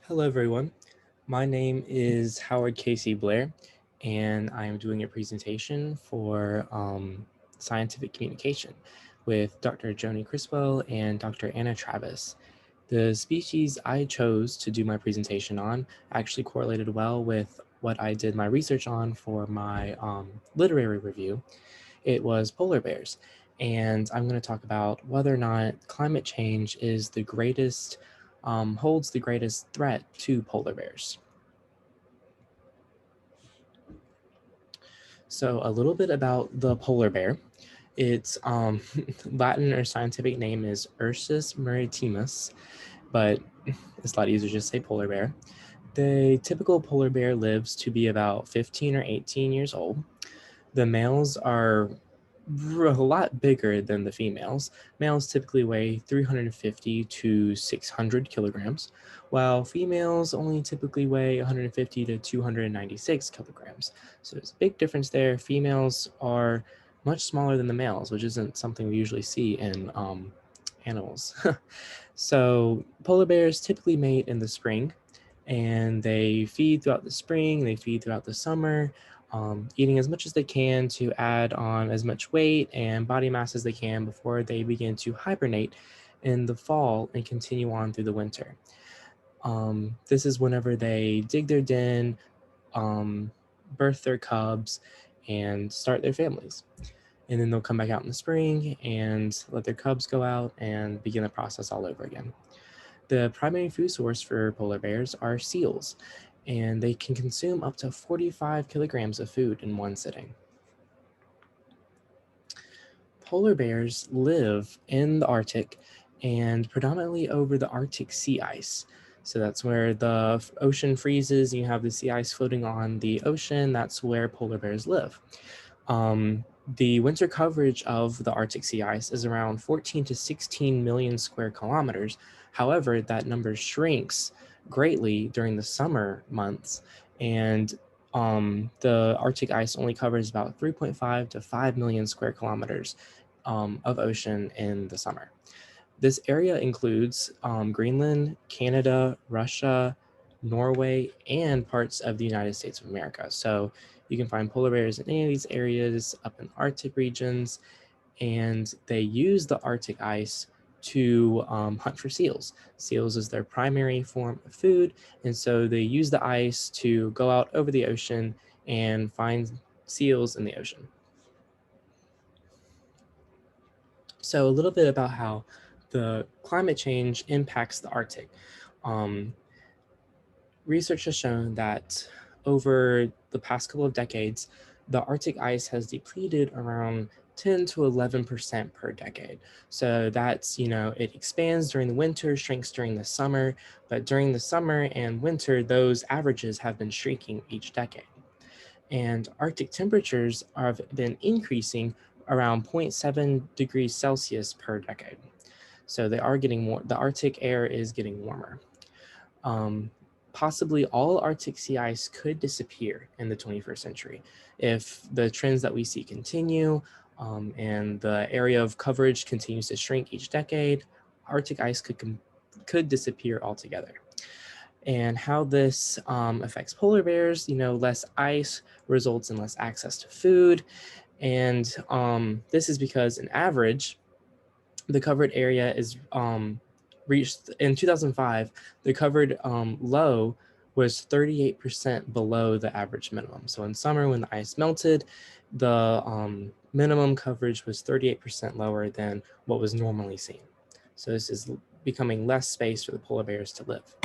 Hello, everyone. My name is Howard Casey Blair, and I am doing a presentation for scientific communication with Dr. Joni Criswell and Dr. Anna Travis. The species I chose to do my presentation on actually correlated well with what I did my research on for my literary review. It was polar bears. And I'm going to talk about whether or not climate change is the greatest holds the greatest threat to polar bears. So, a little bit about the polar bear. Its Latin or scientific name is Ursus maritimus, but it's a lot easier to just say polar bear. The typical polar bear lives to be about 15 or 18 years old. The males are a lot bigger than the females. Males typically weigh 350 to 600 kilograms, while females only typically weigh 150 to 296 kilograms. So there's a big difference there. Females are much smaller than the males, which isn't something we usually see in animals. So polar bears typically mate in the spring, and they feed throughout the spring, they feed throughout the summer, eating as much as they can to add on as much weight and body mass as they can before they begin to hibernate in the fall and continue on through the winter. This is whenever they dig their den, um, birth their cubs, and start their families. And then they'll come back out in the spring and let their cubs go out and begin the process all over again. The primary food source for polar bears are seals, and they can consume up to 45 kilograms of food in one sitting. Polar bears live in the Arctic and predominantly over the Arctic sea ice. So that's where the ocean freezes, and you have the sea ice floating on the ocean. That's where polar bears live. The winter coverage of the Arctic sea ice is around 14 to 16 million square kilometers. However, that number shrinks greatly during the summer months, and the Arctic ice only covers about 3.5 to 5 million square kilometers of ocean in the summer. This area includes Greenland, Canada, Russia, Norway, and parts of the United States of America. So you can find polar bears in any of these areas up in Arctic regions, and they use the Arctic ice to hunt for seals. Seals is their primary form of food, and so they use the ice to go out over the ocean and find seals in the ocean. So a little bit about how the climate change impacts the Arctic. Um, Research has shown that over the past couple of decades, the Arctic ice has depleted around 10 to 11% per decade. So that's, it expands during the winter, shrinks during the summer, but during the summer and winter, those averages have been shrinking each decade. And Arctic temperatures have been increasing around zero point 0.7 degrees Celsius per decade. So they are getting more, the Arctic air is getting warmer. Um, Possibly all Arctic sea ice could disappear in the 21st century if the trends that we see continue, and the area of coverage continues to shrink each decade. Arctic ice could disappear altogether. And how this affects polar bears, less ice results in less access to food. And this is because, in average, the covered area is reached in 2005. The covered low was 38% below the average minimum. So in summer, when the ice melted, the minimum coverage was 38% lower than what was normally seen. So this is becoming less space for the polar bears to live.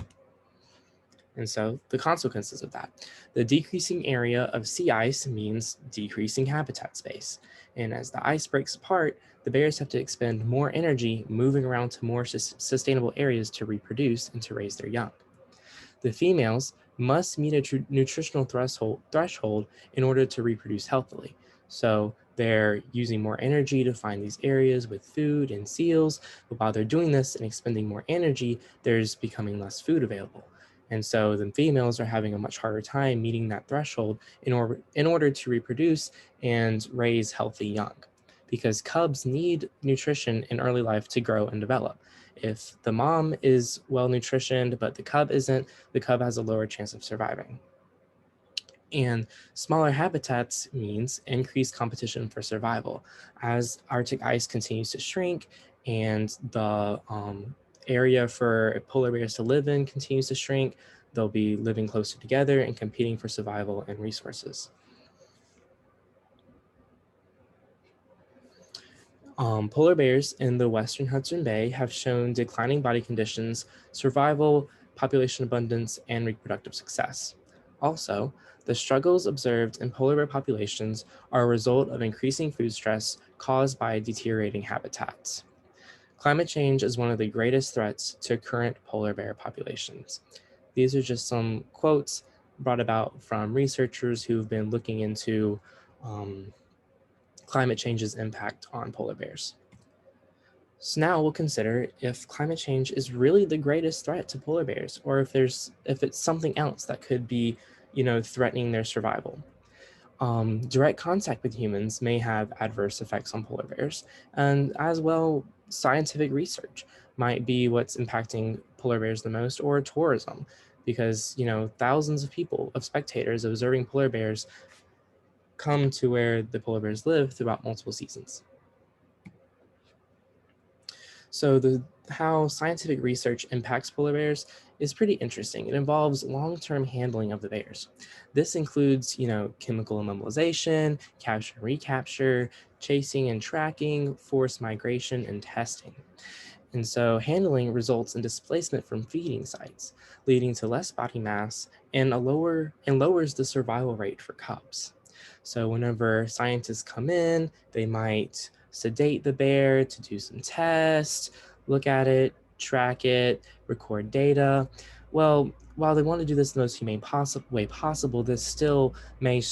And so the consequences of that, the decreasing area of sea ice means decreasing habitat space. And as the ice breaks apart, the bears have to expend more energy moving around to more sustainable areas to reproduce and to raise their young. The females must meet a nutritional threshold in order to reproduce healthily. So they're using more energy to find these areas with food and seals, but while they're doing this and expending more energy, there's becoming less food available. And so the females are having a much harder time meeting that threshold in order to reproduce and raise healthy young. Because cubs need nutrition in early life to grow and develop. If the mom is well nutritioned, but the cub isn't, the cub has a lower chance of surviving. And smaller habitats means increased competition for survival. As Arctic ice continues to shrink and the area for polar bears to live in continues to shrink, they'll be living closer together and competing for survival and resources. Polar bears in the western Hudson Bay have shown declining body conditions, survival, population abundance, and reproductive success. Also, the struggles observed in polar bear populations are a result of increasing food stress caused by deteriorating habitats. Climate change is one of the greatest threats to current polar bear populations. These are just some quotes brought about from researchers who've been looking into um, climate change's impact on polar bears. So now we'll consider if climate change is really the greatest threat to polar bears, or if it's something else that could be, threatening their survival. Direct contact with humans may have adverse effects on polar bears, and as well, scientific research might be what's impacting polar bears the most, or tourism, because thousands of people, of spectators observing polar bears, come to where the polar bears live throughout multiple seasons. So how scientific research impacts polar bears is pretty interesting. It involves long-term handling of the bears. This includes, chemical immobilization, capture and recapture, chasing and tracking, forced migration, and testing. And so handling results in displacement from feeding sites, leading to less body mass and lowers the survival rate for cubs. So whenever scientists come in, they might sedate the bear to do some tests, look at it, track it, record data. Well, while they want to do this in the most humane way possible, this still may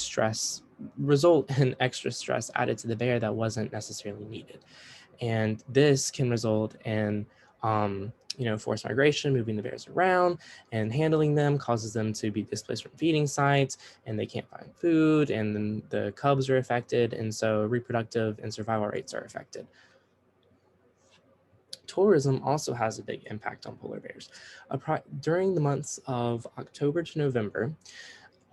result in extra stress added to the bear that wasn't necessarily needed. And this can result in forced migration, moving the bears around, and handling them causes them to be displaced from feeding sites, and they can't find food, and then the cubs are affected, and so reproductive and survival rates are affected. Tourism also has a big impact on polar bears. During the months of October to November,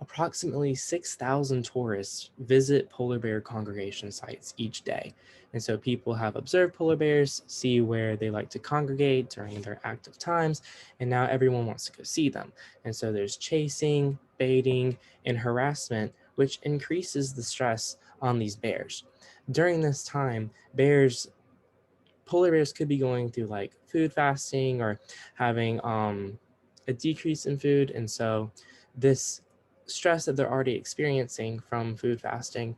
approximately 6,000 tourists visit polar bear congregation sites each day. And so people have observed polar bears, see where they like to congregate during their active times, and now everyone wants to go see them. And so there's chasing, baiting, and harassment, which increases the stress on these bears. During this time, polar bears could be going through like food fasting or having a decrease in food. And so this stress that they're already experiencing from food fasting,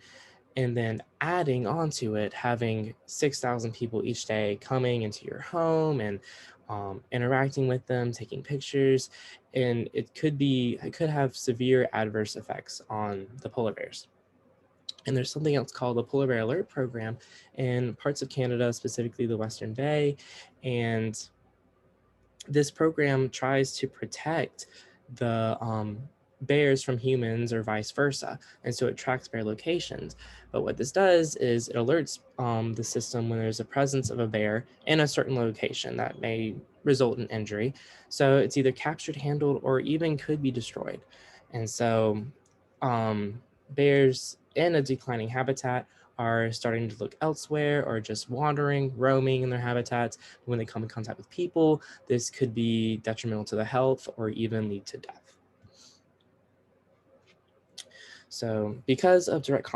and then adding onto it, having 6,000 people each day coming into your home and interacting with them, taking pictures, and it could have severe adverse effects on the polar bears. And there's something else called the Polar Bear Alert Program in parts of Canada, specifically the Western Bay. And this program tries to protect the bears from humans or vice versa. And so it tracks bear locations. But what this does is it alerts the system when there's a presence of a bear in a certain location that may result in injury. So it's either captured, handled, or even could be destroyed. And so bears in a declining habitat are starting to look elsewhere or just wandering, roaming in their habitats. When they come in contact with people, this could be detrimental to the health or even lead to death. So because of direct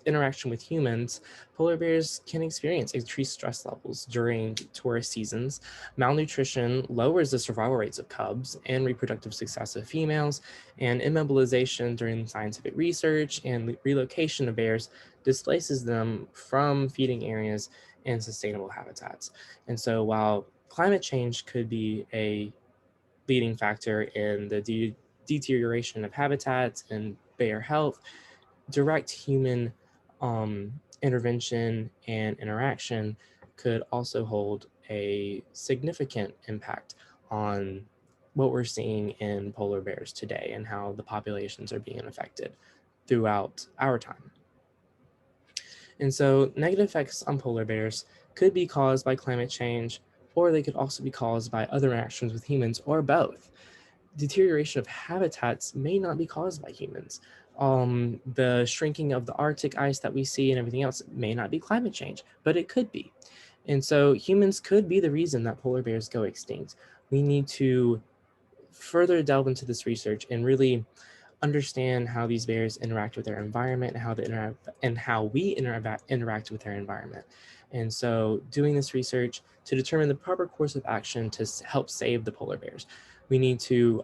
interaction with humans, polar bears can experience increased stress levels during tourist seasons. Malnutrition lowers the survival rates of cubs and reproductive success of females, and immobilization during scientific research and relocation of bears displaces them from feeding areas and sustainable habitats. And so while climate change could be a leading factor in the deterioration of habitats and bear health, direct human intervention and interaction could also hold a significant impact on what we're seeing in polar bears today and how the populations are being affected throughout our time. And so negative effects on polar bears could be caused by climate change, or they could also be caused by other interactions with humans, or both. Deterioration of habitats may not be caused by humans. The shrinking of the Arctic ice that we see and everything else may not be climate change, but it could be. And so humans could be the reason that polar bears go extinct. We need to further delve into this research and really understand how these bears interact with their environment and how they interact and how we interact with their environment. And so doing this research to determine the proper course of action to help save the polar bears. We need to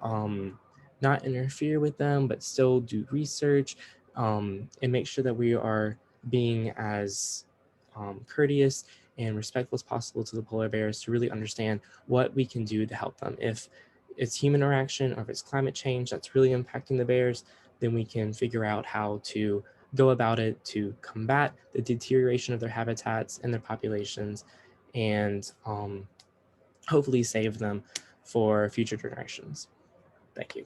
not interfere with them, but still do research and make sure that we are being as courteous and respectful as possible to the polar bears to really understand what we can do to help them. If it's human interaction or if it's climate change that's really impacting the bears, then we can figure out how to go about it to combat the deterioration of their habitats and their populations and hopefully save them for future generations. Thank you.